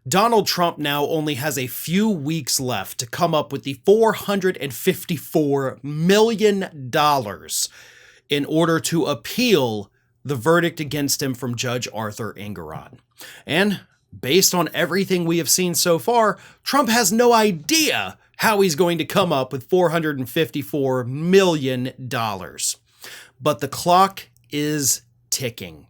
Donald Trump now only has a few weeks left to come up with the $454 million in order to appeal the verdict against him from Judge Arthur Engoron. And based on everything we have seen so far, Trump has no idea how he's going to come up with $454 million. But the clock is ticking.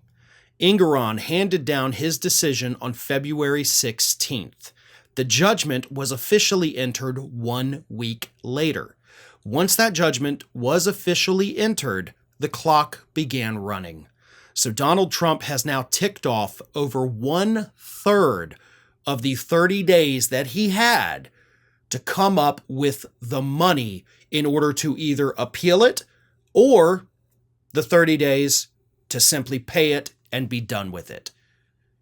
Engoron handed down his decision on February 16th. The judgment was officially entered 1 week later. Once that judgment was officially entered, the clock began running. So Donald Trump has now ticked off over 1/3 of the 30 days that he had to come up with the money in order to either appeal it or the 30 days to simply pay it and be done with it.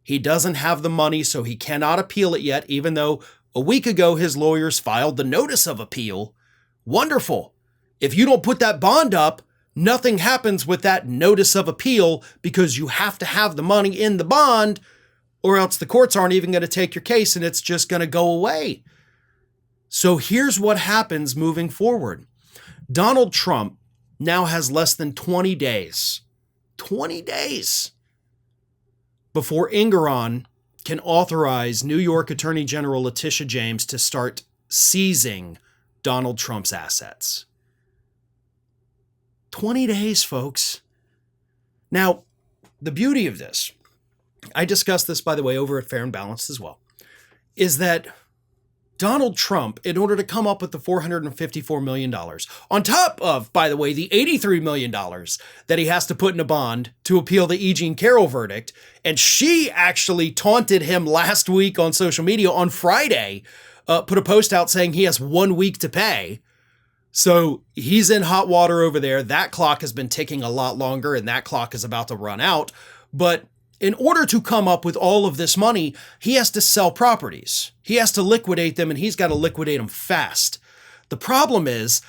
He doesn't have the money, so he cannot appeal it yet, even though a week ago his lawyers filed the notice of appeal. Wonderful. If you don't put that bond up, nothing happens with that notice of appeal because you have to have the money in the bond, or else the courts aren't even going to take your case and it's just going to go away. So here's what happens moving forward. Donald Trump now has less than 20 days before Engoron can authorize New York Attorney General Letitia James to start seizing Donald Trump's assets. 20 days, folks. Now, the beauty of this, I discussed this, by the way, over at Fair and Balanced as well, is that Donald Trump, in order to come up with the $454 million, on top of, by the way, the $83 million that he has to put in a bond to appeal the E. Jean Carroll verdict, and she actually taunted him last week on social media on Friday, put a post out saying he has 1 week to pay. So he's in hot water over there. That clock has been ticking a lot longer, and that clock is about to run out. But in order to come up with all of this money, he has to sell properties. He has to liquidate them, and he's got to liquidate them fast. The problem is,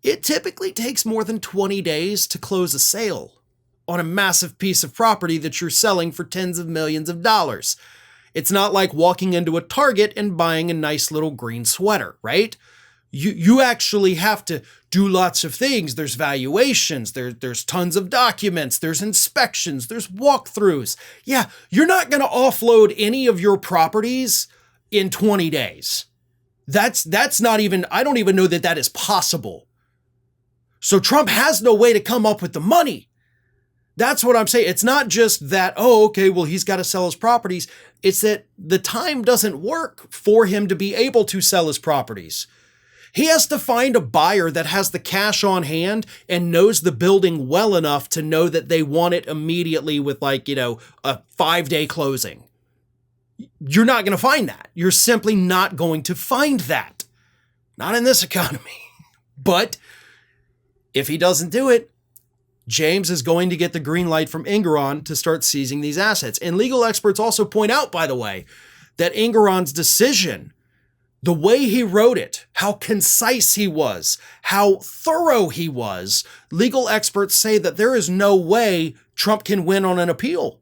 it typically takes more than 20 days to close a sale on a massive piece of property that you're selling for tens of millions of dollars. It's not like walking into a Target and buying a nice little green sweater, right? You actually have to do lots of things. There's valuations, there's tons of documents, there's inspections, there's walkthroughs. Yeah, you're not going to offload any of your properties in 20 days. That's not even, I don't even know that that is possible. So Trump has no way to come up with the money. That's what I'm saying. It's not just that, oh, okay, well, he's got to sell his properties. It's that the time doesn't work for him to be able to sell his properties. He has to find a buyer that has the cash on hand and knows the building well enough to know that they want it immediately with a 5-day closing. You're not going to find that. You're simply not going to find that. Not in this economy. But if he doesn't do it, James is going to get the green light from Engoron to start seizing these assets. And legal experts also point out, by the way, that Engoron's decision, the way he wrote it, how concise he was, how thorough he was, legal experts say that there is no way Trump can win on an appeal.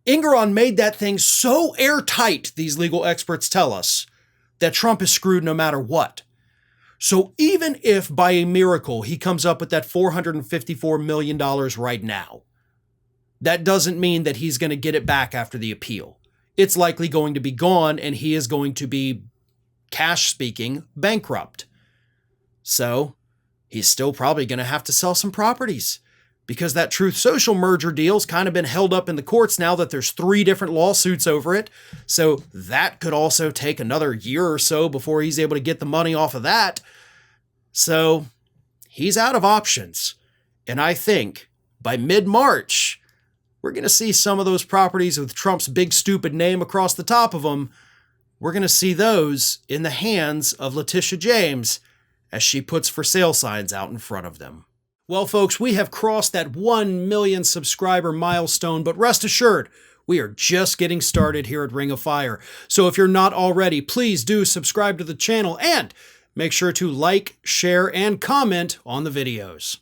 Engoron made that thing so airtight, these legal experts tell us, that Trump is screwed no matter what. So even if by a miracle he comes up with that $454 million right now, that doesn't mean that he's going to get it back after the appeal. It's likely going to be gone, and he is going to be, cash speaking, bankrupt. So he's still probably going to have to sell some properties, because that Truth Social merger deal's kind of been held up in the courts now that there's 3 different lawsuits over it. So that could also take another year or so before he's able to get the money off of that. So he's out of options. And I think by mid-March, we're going to see some of those properties with Trump's big stupid name across the top of them. We're going to see those in the hands of Letitia James as she puts for sale signs out in front of them. Well, folks, we have crossed that 1 million subscriber milestone, but rest assured, we are just getting started here at Ring of Fire. So if you're not already, please do subscribe to the channel and make sure to like, share, and comment on the videos.